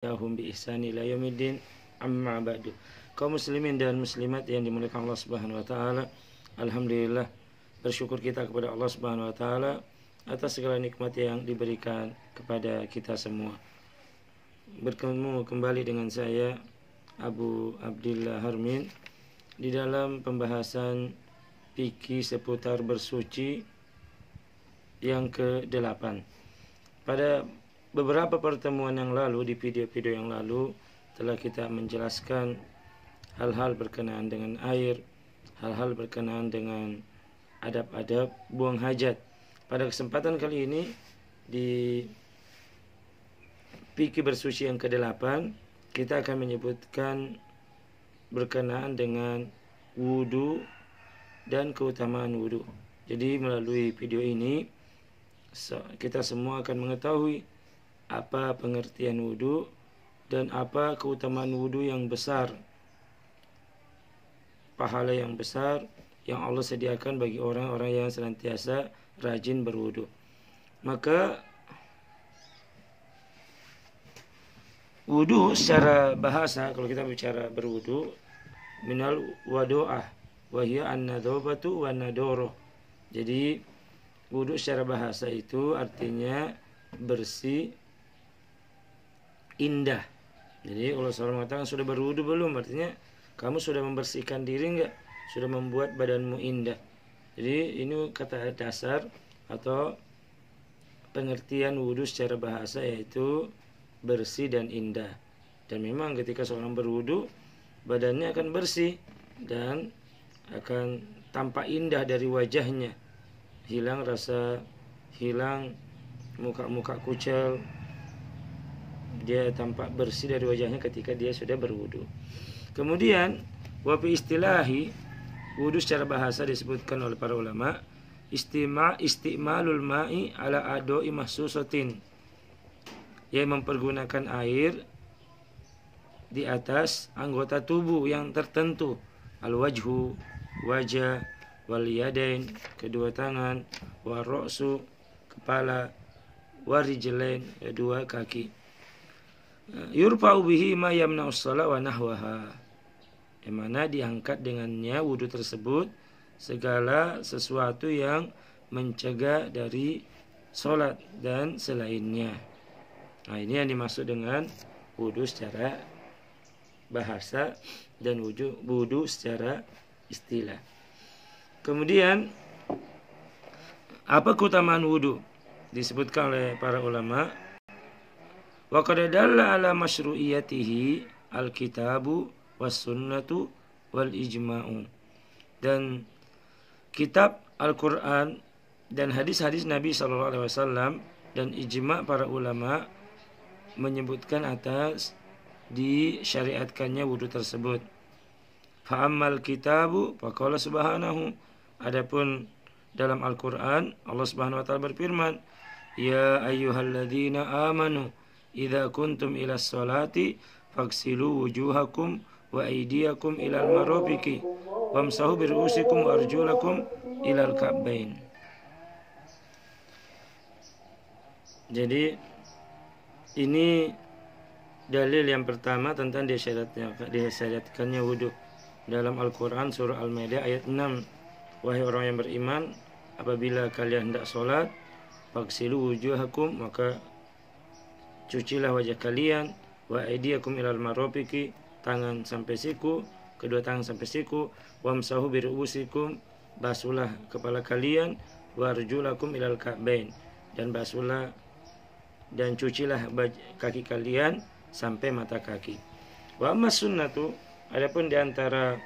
Yahum bi ihsani ila yaumiddin, amma ba'du. Kaum muslimin dan muslimat yang dimuliakan Allah Subhanahu wa taala, alhamdulillah bersyukur kita kepada Allah Subhanahu wa taala atas segala nikmat yang diberikan kepada kita semua. Bertemu kembali dengan saya Abu Abdillah Harmin di dalam pembahasan fikih seputar bersuci yang ke-8. Pada beberapa pertemuan yang lalu, di video-video yang lalu, telah kita menjelaskan hal-hal berkenaan dengan air, hal-hal berkenaan dengan adab-adab buang hajat. Pada kesempatan kali ini, di fikih bersuci yang ke-8, kita akan menyebutkan berkenaan dengan wudu dan keutamaan wudu. Jadi melalui video ini kita semua akan mengetahui apa pengertian wudu dan apa keutamaan wudu yang besar, pahala yang besar yang Allah sediakan bagi orang-orang yang senantiasa rajin berwudu. Maka wudu secara bahasa, kalau kita bicara berwudu, minal wado'ah wa hiya an-nadhabatu wan nadoro. Jadi wudu secara bahasa itu artinya bersih, indah. Jadi Allah SWT mengatakan sudah berwudu belum? Artinya kamu sudah membersihkan diri enggak? Sudah membuat badanmu indah. Jadi ini kata dasar atau pengertian wudu secara bahasa, yaitu bersih dan indah. Dan memang ketika seorang berwudu, badannya akan bersih dan akan tampak indah dari wajahnya. Hilang muka-muka kucel, dia tampak bersih dari wajahnya ketika dia sudah berwudu. Kemudian wafi istilahi, wudu secara bahasa disebutkan oleh para ulama istimalul ma'i ala adoi mahsusatin, yang mempergunakan air di atas anggota tubuh yang tertentu, al-wajhu, wajah, wal yadain, kedua tangan, wal ra'su, kepala, wal rijlain, kedua kaki. Yurfa'u bihi ma yamna'us shalah wa nahwaha, yang mana diangkat dengannya wudu tersebut segala sesuatu yang mencegah dari sholat dan selainnya. Nah, ini yang dimaksud dengan wudu secara bahasa dan wudu secara istilah. Kemudian apa keutamaan wudu? Disebutkan oleh para ulama, wa qad dalla ala masyru'iyatihi alkitabu was sunnatu wal ijma'u. Dan kitab Al-Qur'an dan hadis-hadis Nabi SAW dan ijma' para ulama menyebutkan atas disyariatkannya wudu tersebut. Fa'ammal kitabu faqala subhanahu, adapun dalam Al-Qur'an Allah Subhanahu wa taala berfirman, ya ayyuhalladzina amanu idza kuntum ilas sholati faghsilu wujuhakum wa aydiyakum ilal marafiqi wamsahu biru'usikum wa arjulakum ilal ka'bain. Jadi ini dalil yang pertama tentang disyariatkannya wudu. Dalam Al-Quran surah Al-Maidah ayat 6, wahai orang yang beriman, apabila kalian hendak sholat, faghsilu wujuhakum, maka cucilah wajah kalian, wa aydiyakum ilal marafiqi, tangan sampai siku, kedua tangan sampai siku, wamsahu biru'usikum, basuhlah kepala kalian, wa arjulakum ilal ka'bain, dan basuhlah dan cucilah kaki kalian sampai mata kaki. Wa amma sunnatu, adapun di antara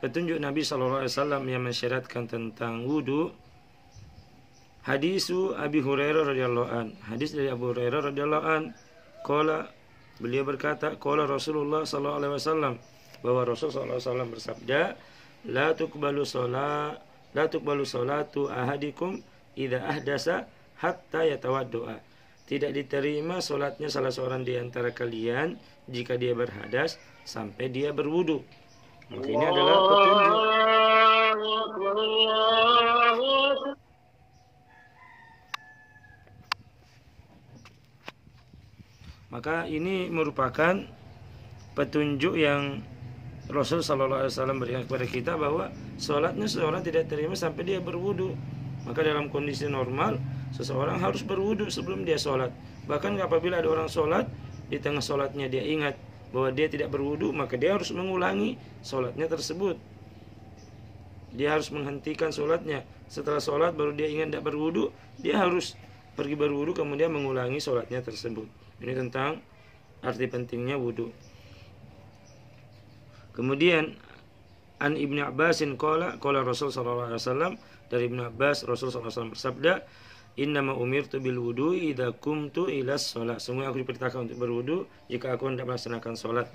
petunjuk Nabi SAW yang mensyaratkan tentang wudu, hadisu Abi Hurairah radhiyallahu an, hadis dari Abu Hurairah radhiyallahu an, qala, beliau berkata, qala Rasulullah sallallahu alaihi wasallam, bahwa Rasul sallallahu alaihi wasallam bersabda, la tuqbalu salatu ahadikum idza ahdasa hatta yatawaddoa. Tidak diterima solatnya salah seorang di antara kalian jika dia berhadas sampai dia berwudu. Maka ini adalah petunjuk. Maka ini merupakan petunjuk yang Rasul Sallallahu Alaihi Wasallam berikan kepada kita bahwa sholatnya seseorang tidak terima sampai dia berwudu. Maka dalam kondisi normal seseorang harus berwudu sebelum dia sholat. Bahkan apabila ada orang sholat di tengah sholatnya dia ingat bahwa dia tidak berwudu, maka dia harus mengulangi sholatnya tersebut. Dia harus menghentikan sholatnya. Setelah sholat baru dia ingat tidak berwudu, dia harus pergi berwudu kemudian mengulangi sholatnya tersebut. Ini tentang arti pentingnya wudu. Kemudian an Ibnu Abbasin qala Rasul sallallahu alaihi wasallam, dari Ibnu Abbas Rasul sallallahu alaihi wasallam bersabda, "Innama umirtu bil wudu'i idza qumtu ila shalah." Semua aku diperintahkan untuk berwudu jika aku hendak melaksanakan salat.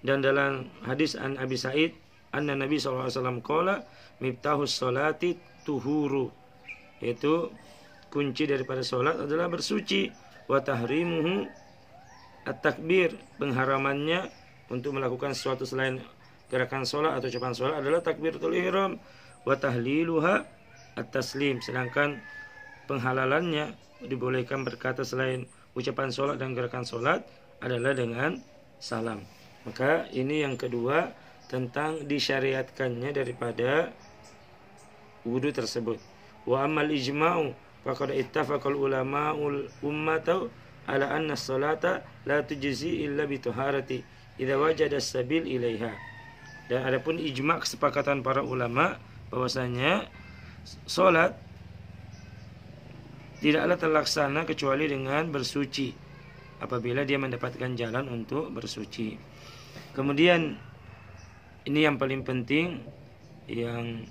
Dan dalam hadis an Abi Sa'id, anna Nabi sallallahu alaihi wasallam qala, "Miftahus sholati tuhuru." Yaitu kunci daripada salat adalah bersuci, wa tahrimuhu at-takbir, pengharamannya untuk melakukan sesuatu selain gerakan sholat atau ucapan sholat adalah takbiratul ihram, wa tahliluha at-taslim, sedangkan penghalalannya dibolehkan berkata selain ucapan sholat dan gerakan sholat adalah dengan salam. Maka ini yang kedua tentang disyariatkannya daripada wudu tersebut. Wa amal ijma'u faqad ittafaqal ulama'ul ummatu ala anna as-salata la tujzi illa bi taharati idza wajada as-sabil ilaiha. Dan adapun ijma' kesepakatan para ulama bahwasanya salat tidaklah terlaksana kecuali dengan bersuci apabila dia mendapatkan jalan untuk bersuci. Kemudian ini yang paling penting, yang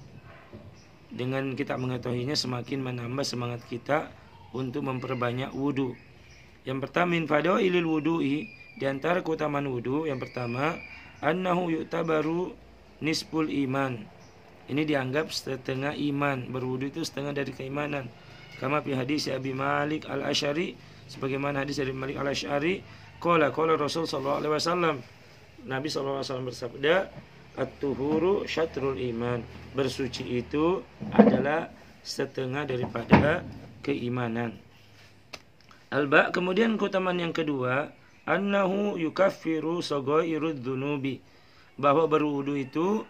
dengan kita mengetahuinya semakin menambah semangat kita untuk memperbanyak wudu. Yang pertama, min fadailil wudu'i, di antara keutamaan wudu yang pertama, annahu yu'tabaru nisful iman. Ini dianggap setengah iman. Berwudu itu setengah dari keimanan. Kama fi hadis Abi Malik Al-Asy'ari, sebagaimana hadis dari Malik Al-Asy'ari, qala Rasul sallallahu alaihi wasallam, Nabi sallallahu alaihi wasallam bersabda, at-tuhuru syatrul iman. Bersuci itu adalah setengah daripada keimanan. Alba, kemudian keutamaan yang kedua, annahu yukaffiru saghairudz dzunubi, bahwa berwudu itu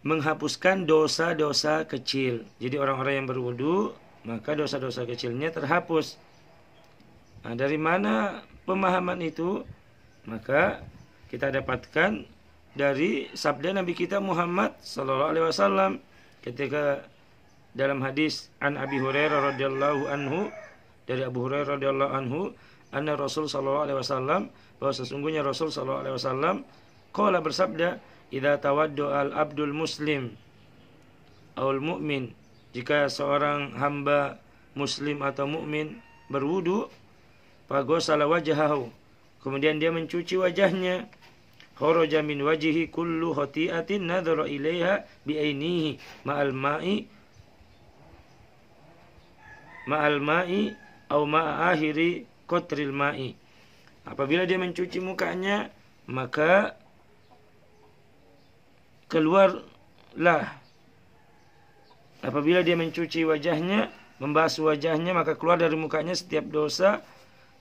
menghapuskan dosa-dosa kecil. Jadi orang-orang yang berwudu maka dosa-dosa kecilnya terhapus. Nah, dari mana pemahaman itu? Maka kita dapatkan dari sabda Nabi kita Muhammad sallallahu alaihi wasallam ketika dalam hadis an Abi Hurairah radhiyallahu anhu, dari Abu Hurairah radhiyallahu anhu, anna Rasul sallallahu alaihi wasallam, bahwa sesungguhnya Rasul sallallahu alaihi wasallam qala bersabda, idza tawaddu'a al-abdul muslim aul mu'min, jika seorang hamba muslim atau mukmin berwudu, faghasala wajhahu, kemudian dia mencuci wajahnya, kharaja min wajhihi kullu khati'atin nadhara ilaiha bi ainihi ma'al ma'i au ma'a akhiri qatril ma'i. Apabila dia mencuci mukanya, maka keluarlah. Apabila dia mencuci wajahnya, membasuh wajahnya, maka keluar dari mukanya setiap dosa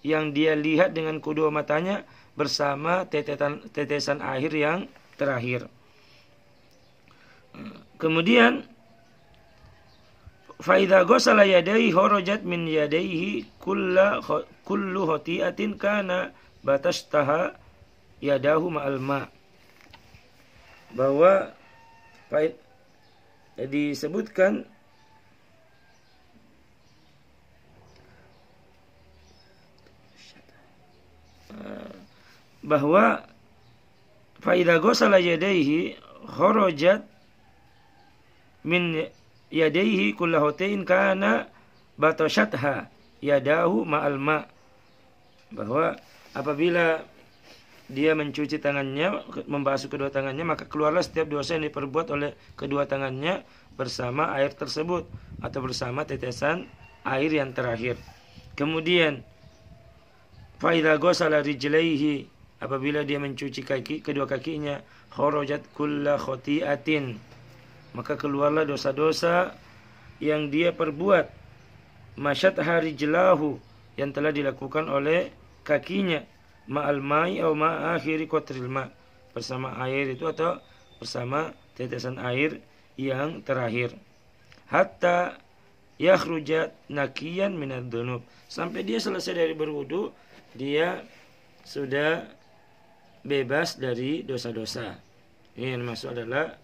yang dia lihat dengan kedua matanya bersama tetesan air yang terakhir. Kemudian fa idza ghasala yadayhi kharajat min yadayhi kullu khati'atin kana batastaha yadahu ma'al ma', bahwa disebutkan bahwa fa idza ghasala yadayhi kharajat min yadayhi kullu khati'in kana batashatha yadahu ma'al ma', bahwa apabila dia mencuci tangannya, membasuh kedua tangannya, maka keluarlah setiap dosa yang diperbuat oleh kedua tangannya bersama air tersebut atau bersama tetesan air yang terakhir. Kemudian fa idza ghasala rijlaihi, apabila dia mencuci kedua kakinya, kharajat kullu khati'atin, maka keluarlah dosa-dosa yang dia perbuat, masyatha rijlahu, yang telah dilakukan oleh kakinya ma'al ma'i atau ma'akhiri qatril ma', bersama air itu atau bersama tetesan air yang terakhir, hatta yakhrujat nakiyan minad dzunub, sampai dia selesai dari berwudu dia sudah bebas dari dosa-dosa. Ini yang masuk adalah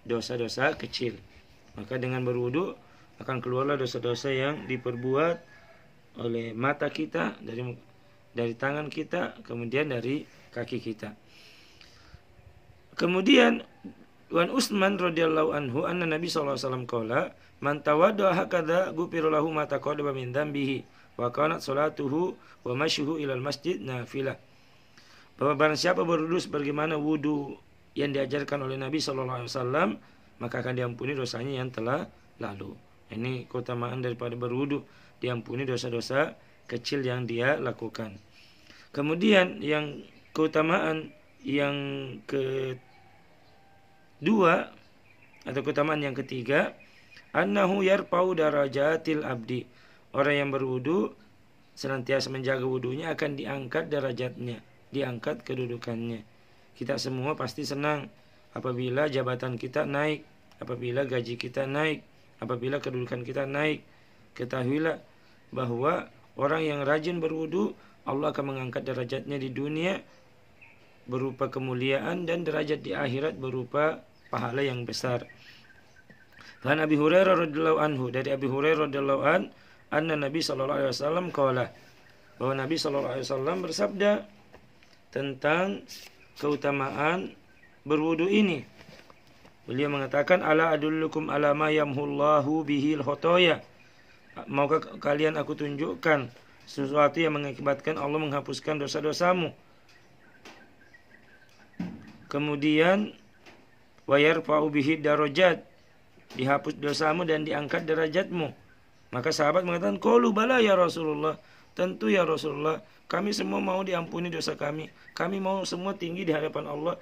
dosa-dosa kecil. Maka dengan berwudu akan keluarlah dosa-dosa yang diperbuat oleh mata kita, dari tangan kita, kemudian dari kaki kita. Kemudian Wan Utsman radhiyallahu anhu anna Nabi sallallahu alaihi wasallam qala man tawadda hakadha ghufira lahu ma taqaddama min dhanbihi wa kanat salatuhu wa masyuhu ilal masjid nafilah. Bahwa barang siapa berwudu sebagaimana wudu yang diajarkan oleh Nabi sallallahu alaihi wasallam, maka akan diampuni dosanya yang telah lalu. Ini keutamaan daripada berwudu, diampuni dosa-dosa kecil yang dia lakukan. Kemudian yang keutamaan yang kedua atau keutamaan yang ketiga, annahu yarfa'u darajatil abdi. Orang yang berwudu senantiasa menjaga wudunya akan diangkat derajatnya, diangkat kedudukannya. Kita semua pasti senang apabila jabatan kita naik, apabila gaji kita naik, apabila kedudukan kita naik. Ketahuilah bahwa orang yang rajin berwudu, Allah akan mengangkat derajatnya di dunia berupa kemuliaan, dan derajat di akhirat berupa pahala yang besar. Dan Abi Hurairah radhiyallahu anhu, dari Abi Hurairah radhiyallahu an, anna Nabi sallallahu alaihi wasallam qala, bahwa Nabi sallallahu alaihi wasallam bersabda tentang keutamaan berwudu ini. Beliau mengatakan, ala adullukum ala ma yamhullahu bihil khotoya. Maukah kalian aku tunjukkan sesuatu yang mengakibatkan Allah menghapuskan dosa-dosamu. Kemudian wa yarfa'u bihi darajat, dihapus dosamu dan diangkat derajatmu. Maka sahabat mengatakan, qalu bala ya Rasulullah, tentu ya Rasulullah, kami semua mau diampuni dosa kami. Kami mau semua tinggi di hadapan Allah,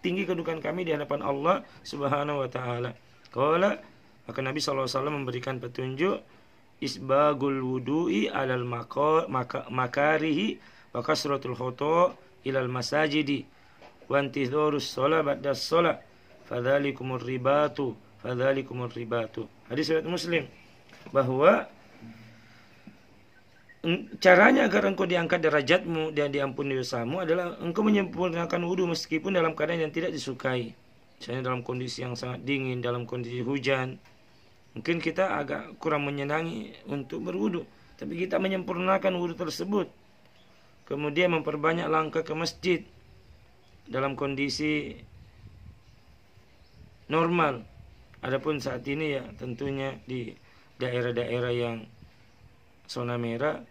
tinggi kedudukan kami di hadapan Allah Subhanahu wa taala. Qala, maka Nabi sallallahu alaihi wasallam memberikan petunjuk, isbagul wudu'i alal makarihi wa kasratul khoto ilal masajidi wa intidharus shalah ba'das shalah fadzalikumur ribatu. Hadis riwayat Muslim, bahwa caranya agar engkau diangkat derajatmu dan diampuni dosamu adalah engkau menyempurnakan wudu meskipun dalam keadaan yang tidak disukai. Misalnya dalam kondisi yang sangat dingin, dalam kondisi hujan, mungkin kita agak kurang menyenangi untuk berwudu, tapi kita menyempurnakan wudu tersebut. Kemudian memperbanyak langkah ke masjid dalam kondisi normal. Adapun saat ini ya tentunya di daerah-daerah yang zona merah,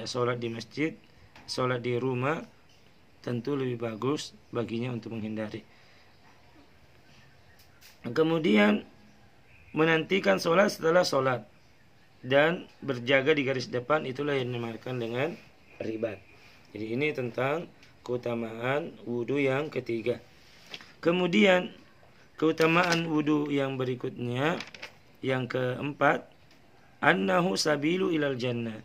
sholat di masjid, sholat di rumah tentu lebih bagus baginya untuk menghindari. Kemudian menantikan sholat setelah sholat dan berjaga di garis depan, itulah yang dinamakan dengan ribat. Jadi ini tentang keutamaan wudu yang ketiga. Kemudian keutamaan wudu yang berikutnya, yang keempat, annahu sabilu ilal jannah.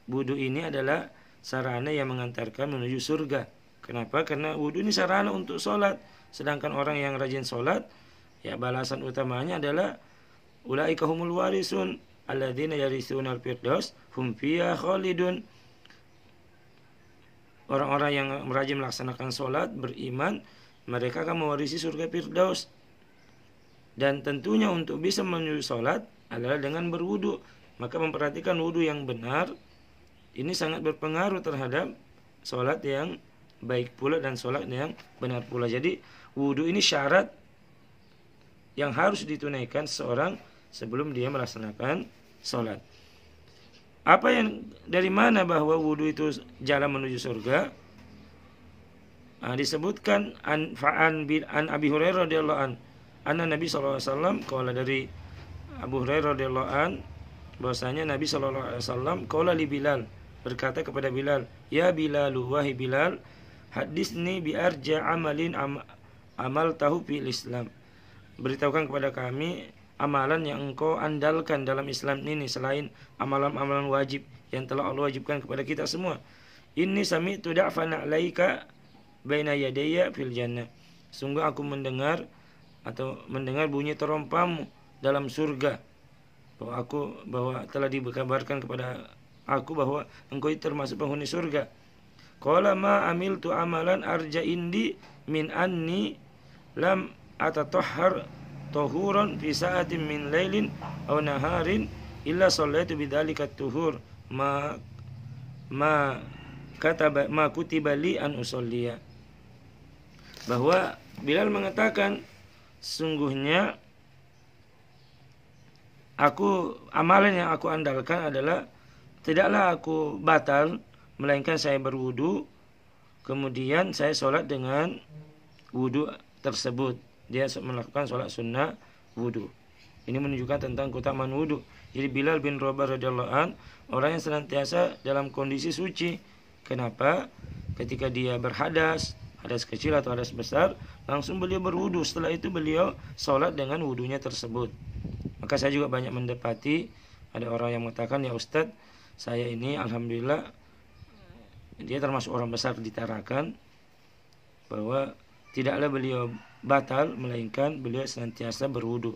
Wudu ini adalah sarana yang mengantarkan menuju surga. Kenapa? Karena wudu ini sarana untuk sholat. Sedangkan orang yang rajin sholat, ya balasan utamanya adalah ulaika humul warisun alladzina yaritsunal firdaus hum fiha khalidun. Orang-orang yang rajin melaksanakan sholat, beriman, mereka akan mewarisi surga Firdaus. Dan tentunya untuk bisa menuju sholat adalah dengan berwudu. Maka memperhatikan wudu yang benar ini sangat berpengaruh terhadap sholat yang baik pula dan sholat yang benar pula. Jadi wudu ini syarat yang harus ditunaikan seseorang sebelum dia melaksanakan sholat. Apa yang, dari mana bahwa wudu itu jalan menuju surga? Disebutkan an Abi Hurairah radhiyallahu an, anna Nabi sallallahu alaihi wasallam, qala, dari Abu Hurairah radhiyallahu an, bahwasanya Nabi sallallahu alaihi wasallam qala li Bilal, berkata kepada Bilal, ya Bilalu, wahai Bilal, hadisni bi arja amalin amal tahu fil Islam. Beritahukan kepada kami amalan yang engkau andalkan dalam Islam ini selain amalan-amalan wajib yang telah Allah wajibkan kepada kita semua. Inni sami'tu da'fan 'alaika baina yadayya fil jannah. Sungguh aku mendengar bunyi terompamu dalam surga, bahwa telah dikabarkan kepada aku bahwa engkau itu termasuk penghuni surga. Qala ma amiltu amalan arja indi min anni lam atatahhar tahuran fi sa'atin min lailin aw naharin illa shallaitu bidzalika tuhur ma kutiba li an usolliya. Bahwa Bilal mengatakan, sungguhnya amalan yang aku andalkan adalah tidaklah aku batal melainkan saya berwudu, kemudian saya sholat dengan wudu tersebut. Dia melakukan sholat sunnah wudu. Ini menunjukkan tentang keutamaan wudu. Jadi Bilal bin Rabah radhiyallahu an, orang yang senantiasa dalam kondisi suci. Kenapa? Ketika dia berhadas, hadas kecil atau hadas besar, langsung beliau berwudu. Setelah itu beliau sholat dengan wudunya tersebut. Maka saya juga banyak mendapati ada orang yang mengatakan, ya Ustadz, saya ini alhamdulillah, dia termasuk orang besar di Tarakan, bahwa tidaklah beliau batal melainkan beliau senantiasa berwudu.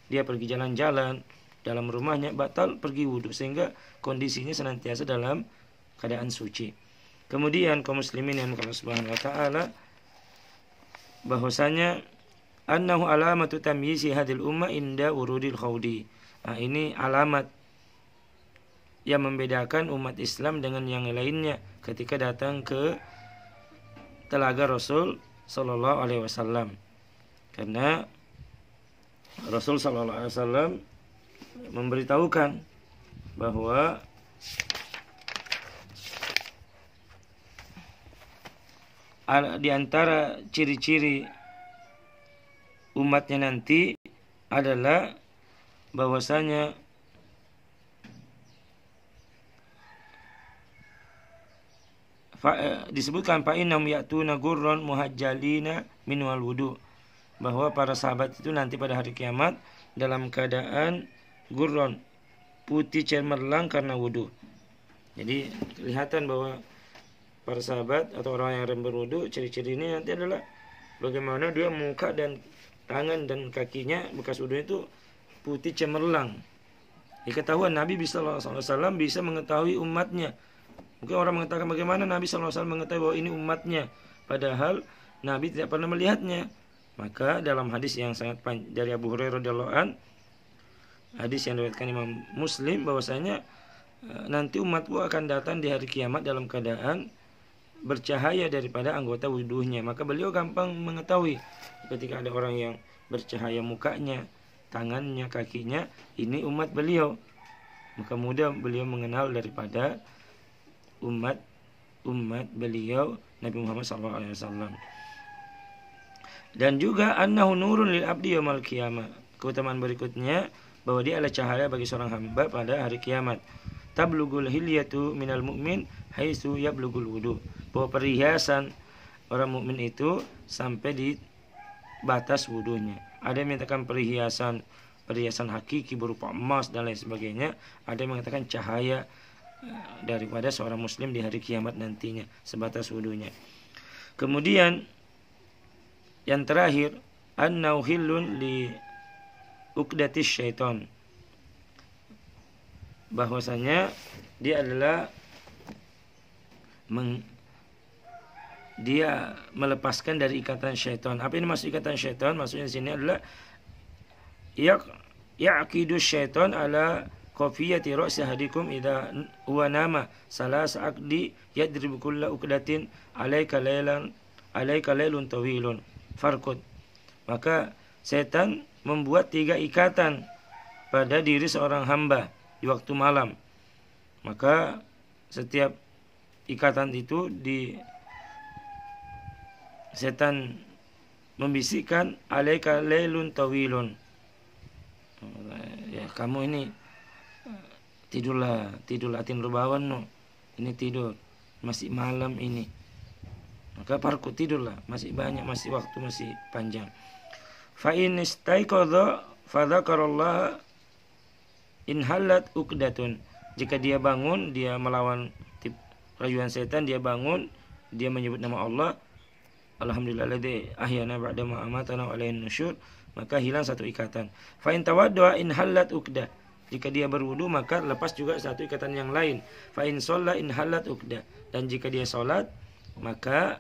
Dia pergi jalan-jalan, dalam rumahnya batal pergi wudu, sehingga kondisinya senantiasa dalam keadaan suci. Kemudian kaum muslimin yang Allah Subhanahu wa taala, bahwasanya annahu alamatu tamyizi hadil ummah inda urudil khawdi. Nah, ini alamat yang membedakan umat Islam dengan yang lainnya ketika datang ke telaga Rasul sallallahu alaihi wasallam. Karena Rasul sallallahu alaihi wasallam memberitahukan bahwa di antara ciri-ciri umatnya nanti adalah bahwasanya disebutkan fa innahum ya'tuna gurran muhajjalina min wal wudu, bahwa para sahabat itu nanti pada hari kiamat dalam keadaan gurron, putih cemerlang karena wudu. Jadi kelihatan bahwa para sahabat atau orang yang berwudu, ciri-ciri ini nanti adalah bagaimana dia muka dan tangan dan kakinya bekas wudu itu putih cemerlang. Diketahuan Nabi sallallahu alaihi wasallam bisa mengetahui umatnya. Mungkin orang mengatakan, bagaimana Nabi sallallahu alaihi wasallam mengetahui bahwa ini umatnya, padahal Nabi tidak pernah melihatnya. Maka dalam hadis yang sangat panjang dari Abu Hurairah radhiyallahu an, hadis yang diriwayatkan Imam Muslim, bahwasanya nanti umatku akan datang di hari kiamat dalam keadaan bercahaya daripada anggota wudunya. Maka beliau gampang mengetahui ketika ada orang yang bercahaya mukanya, tangannya, kakinya, ini umat beliau. Maka mudah beliau mengenal daripada umat beliau Nabi Muhammad SAW. Dan juga annahu nurun lil abdi yaumil qiyamah. Keutamaan berikutnya bahwa dia adalah cahaya bagi seorang hamba pada hari kiamat. Tablugul hilyatu minal mu'min haitsu yablugul wudu. Bahwa perhiasan orang mukmin itu sampai di batas wudunya. Ada yang mengatakan perhiasan hakiki berupa emas dan lain sebagainya. Ada yang mengatakan cahaya daripada seorang muslim di hari kiamat nantinya sebatas wudunya. Kemudian yang terakhir, annahu hillun li uqdatis syaitan, bahwasanya dia adalah dia melepaskan dari ikatan syaitan. Apa ini maksud ikatan syaitan? Maksudnya di sini adalah yaqidu syaitan ala qafiyati ra'si hadikum idza huwa nama salas aqdi yadribu kulla uqdatin alaika lailun tawilun farqud. Maka setan membuat 3 ikatan pada diri seorang hamba di waktu malam. Maka setiap ikatan itu setan membisikkan alaika lailun tawilun, ya kamu ini tidurlah atin rubawan no. Ini tidur, masih malam ini. Maka parku tidurlah, masih banyak, masih waktu masih panjang. Fa in istaiqadha fa dzakarallaha in halat uqdatun. Jika dia bangun, dia melawan rayuan setan, dia bangun, dia menyebut nama Allah, alhamdulillalladzi ahyana ba'da ma amatana wa ilaihin nusyur, maka hilang satu ikatan. Fa in tawadda in halat uqdah. Jika dia berwudu maka lepas juga satu ikatan yang lain. Fa in shalla in halat uqdah. Dan jika dia salat maka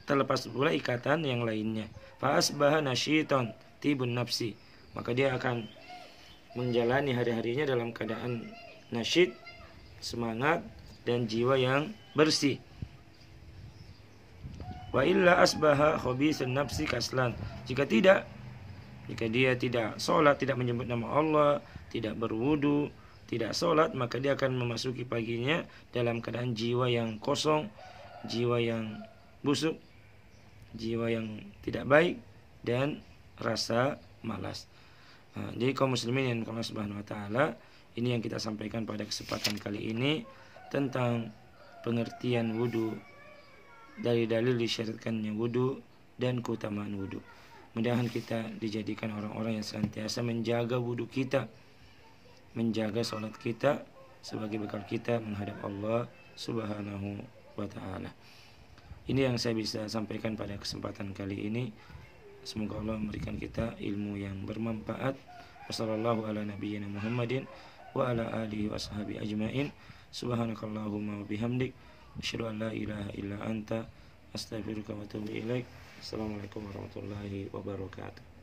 terlepas pula ikatan yang lainnya. Fa asbaha nasyiton tibun nafsi. Maka dia akan menjalani hari-harinya dalam keadaan nasyid, semangat dan jiwa yang bersih. Wa illa asbaha khabisun nafsi kaslan. Jika dia tidak sholat, tidak menyebut nama Allah, tidak berwudu, tidak sholat, maka dia akan memasuki paginya dalam keadaan jiwa yang kosong, jiwa yang busuk, jiwa yang tidak baik, dan rasa malas. Jadi kaum muslimin yang Allah Subhanahu wa taala, ini yang kita sampaikan pada kesempatan kali ini tentang pengertian wudu, dari dalil disyariatkannya wudu dan keutamaan wudu. Mudah-mudahan kita dijadikan orang-orang yang senantiasa menjaga wudu kita, menjaga salat kita sebagai bekal kita menghadap Allah Subhanahu wa taala. Ini yang saya bisa sampaikan pada kesempatan kali ini. Semoga Allah memberikan kita ilmu yang bermanfaat. Wassallallahu ala nabiyyina Muhammadin wa ala alihi washabihi ajmain. Subhanakallahumma wa bihamdik, asyhadu an la ilaha illa anta, astaghfiruka wa atubu ilaik. Assalamualaikum warahmatullahi wabarakatuh.